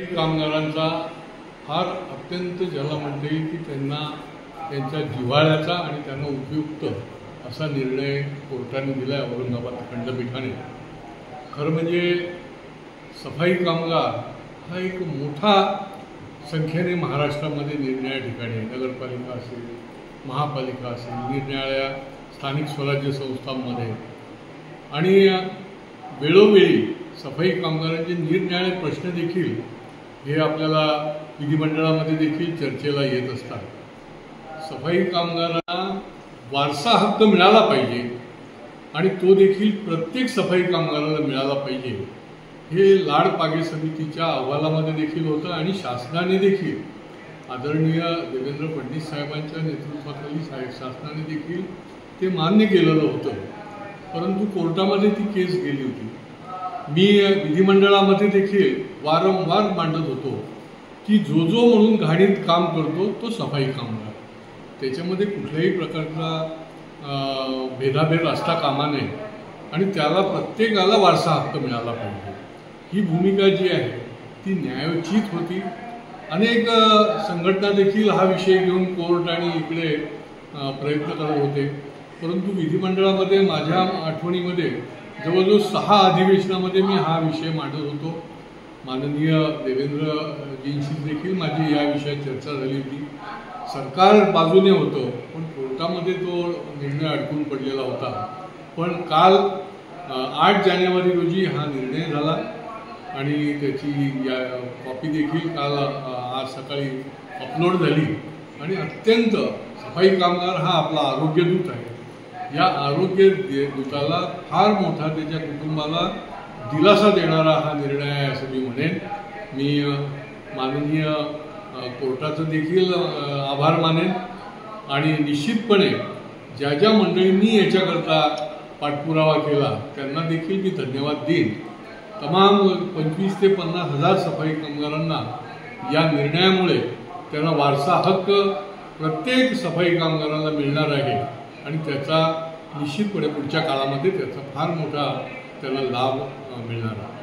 काही कामगारांचा फार अत्यंत ज्याला म्हणता येईल की त्यांना त्यांच्या जिव्हाळ्याचा आणि त्यांना उपयुक्त असा निर्णय कोर्टाने दिला आहे औरंगाबाद खंडपीठाने। खरं म्हणजे सफाई कामगार हा एक मोठा संख्येने महाराष्ट्रामध्ये निरनिराळ्या ठिकाणी नगरपालिका असेल, महापालिका असेल, निरनिराळ्या स्थानिक स्वराज्य संस्थांमध्ये आणि वेळोवेळी सफाई कामगारांचे निरनिराळे प्रश्न देखील हे आपल्याला विधिमंडळामध्ये देखील चर्चेला येत असतात। सफाई कामगारांना वारसा हक्क मिळाला पाहिजे आणि तो देखील प्रत्येक सफाई कामगाराला मिळाला पाहिजे हे लाडपागे समितीच्या अहवालामध्ये देखील होतं आणि शासनाने देखील आदरणीय देवेंद्र फडणवीस साहेबांच्या नेतृत्वाखाली शासनाने देखील ते मान्य केलेलं होतं। परंतु कोर्टामध्ये ती केस गेली होती। मी विधिमंडळामध्ये देखील वारंवार मांडत होतो की जो म्हणून घाणीत काम करतो तो सफाई कामगार, त्याच्यामध्ये कुठल्याही प्रकारचा भेदाभेद असता कामा नये आणि त्याला प्रत्येकाला वारसा हक्क मिळाला पाहिजे। ही भूमिका जी आहे ती न्यायोचित होती। अनेक संघटना देखील हा विषय घेऊन कोर्ट आणि इकडे प्रयत्न करत होते, परंतु विधिमंडळामध्ये माझ्या आठवणीमध्ये जवळजवळ 6 अधिवेशनामध्ये मी हा विषय मांडत होतो। माननीय देवेंद्रजींशी देखील माझी या विषयात चर्चा झाली होती। सरकार बाजूने होतं पण कोर्टामध्ये तो निर्णय अडकून पडलेला होता। पण काल 8 जानेवारी रोजी हा निर्णय झाला आणि त्याची कॉपी देखील काल आज सकाळी अपलोड झाली आणि अत्यंत सफाई कामगार हा आपला आरोग्यदूत आहे। या आरोग्य दूताला फार मोठा त्याच्या कुटुंबाला दिलासा देणारा हा निर्णय आहे असं मी म्हणेन। मी माननीय कोर्टाचं देखील आभार मानेन आणि निश्चितपणे ज्या ज्या मंडळींनी याच्याकरता पाठपुरावा केला त्यांना देखील मी धन्यवाद देईन। तमाम 25 ते 50 हजार सफाई कामगारांना या निर्णयामुळे त्यांना वारसा हक्क प्रत्येक सफाई कामगाराला मिळणार आहे आणि त्याचा निश्चितपणे पुढच्या काळामध्ये त्याचा फार मोठा त्याला लाभ मिळणार आहे।